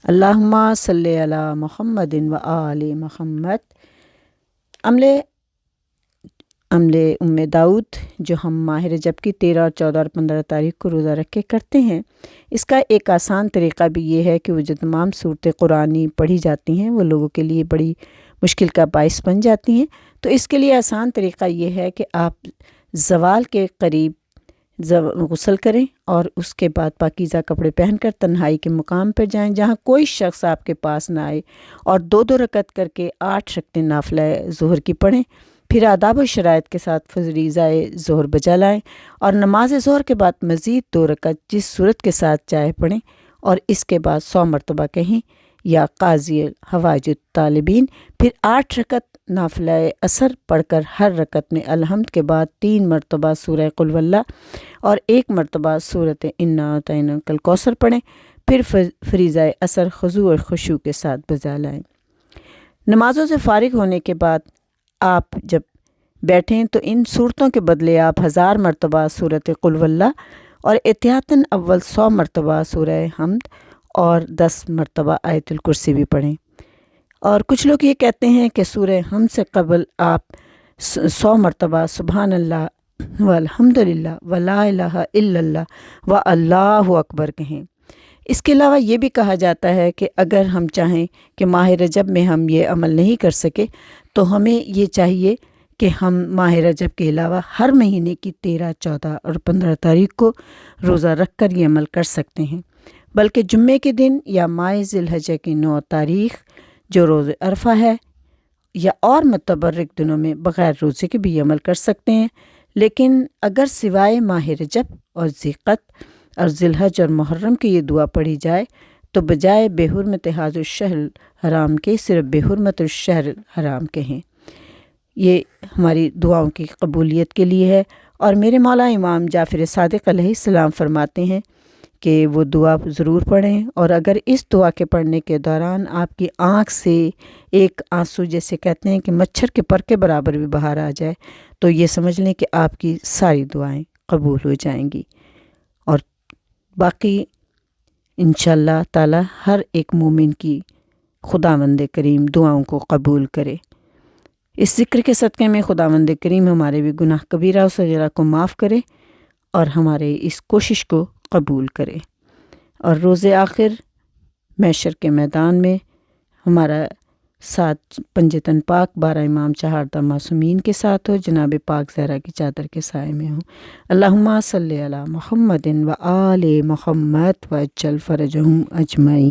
اللہم صلی علی محمد و آل محمد۔ عمل ام داؤد جو ہم ماہ رجب کی 13 اور 14 اور 15 تاریخ کو روزہ رکھ کے کرتے ہیں، اس کا ایک آسان طریقہ بھی یہ ہے کہ وہ جو تمام صورتیں قرآنی پڑھی جاتی ہیں وہ لوگوں کے لیے بڑی مشکل کا باعث بن جاتی ہیں، تو اس کے لیے آسان طریقہ یہ ہے کہ آپ زوال کے قریب غسل کریں اور اس کے بعد پاکیزہ کپڑے پہن کر تنہائی کے مقام پر جائیں جہاں کوئی شخص آپ کے پاس نہ آئے، اور 2 رکعت کر کے 8 رکعتیں نافلہ ظہر کی پڑھیں، پھر آداب و شرائط کے ساتھ فریضہ ظہر بجا لائیں، اور نماز ظہر کے بعد مزید 2 رکعت جس صورت کے ساتھ چاہے پڑھیں، اور اس کے بعد 100 مرتبہ کہیں یا قاضی حوائج الطالبین، پھر 8 رکعت نافلہ اثر پڑھ کر ہر رکعت میں الحمد کے بعد 3 مرتبہ سورہ قل واللہ اور 1 مرتبہ سورۃ انا اعطیناک الکوثر پڑھیں، پھر فریضہ اثر خضوع اور خشوع کے ساتھ بجا لائیں۔ نمازوں سے فارغ ہونے کے بعد آپ جب بیٹھیں تو ان صورتوں کے بدلے آپ 1000 مرتبہ سورۃ قل واللہ اور احتیاطاً اول 100 مرتبہ سورہ حمد اور 10 مرتبہ آیت الکرسی بھی پڑھیں۔ اور کچھ لوگ یہ کہتے ہیں کہ سورہ حمد سے قبل آپ 100 مرتبہ سبحان اللہ والحمد للہ ولا الہ الا اللہ واللہ اکبر کہیں۔ اس کے علاوہ یہ بھی کہا جاتا ہے کہ اگر ہم چاہیں کہ ماہ رجب میں ہم یہ عمل نہیں کر سکے تو ہمیں یہ چاہیے کہ ہم ماہ رجب کے علاوہ ہر مہینے کی 13، 14 اور 15 تاریخ کو روزہ رکھ کر یہ عمل کر سکتے ہیں، بلکہ جمعے کے دن یا ماہ ذی الحجہ کی 9 تاریخ جو روز عرفہ ہے یا اور متبرک دنوں میں بغیر روزے کے بھی عمل کر سکتے ہیں، لیکن اگر سوائے ماہ رجب اور ذیقعد اور ذی الحج اور محرم کی یہ دعا پڑھی جائے تو بجائے بے حرمت ھذا الشہر الحرام کے صرف بے حرمت الشہر الحرام کہیں۔ یہ ہماری دعاؤں کی قبولیت کے لیے ہے، اور میرے مولا امام جعفر صادق علیہ السلام فرماتے ہیں کہ وہ دعا ضرور پڑھیں، اور اگر اس دعا کے پڑھنے کے دوران آپ کی آنکھ سے ایک آنسو جیسے کہتے ہیں کہ مچھر کے پر کے برابر بھی باہر آ جائے تو یہ سمجھ لیں کہ آپ کی ساری دعائیں قبول ہو جائیں گی، اور باقی انشاءاللہ تعالی ہر ایک مومن کی خداوند کریم دعاؤں کو قبول کرے۔ اس ذکر کے صدقے میں خداوند کریم ہمارے بھی گناہ کبیرہ و صغیرہ کو معاف کرے اور ہمارے اس کوشش کو قبول کرے، اور روز آخر محشر کے میدان میں ہمارا ساتھ پنجتن پاک 12 امام 4 معصومین کے ساتھ ہو، جناب پاک زہرا کی چادر کے سائے میں ہو۔ اللہم صلی علی محمد و آل محمد وعجل فرجہم اجمعین۔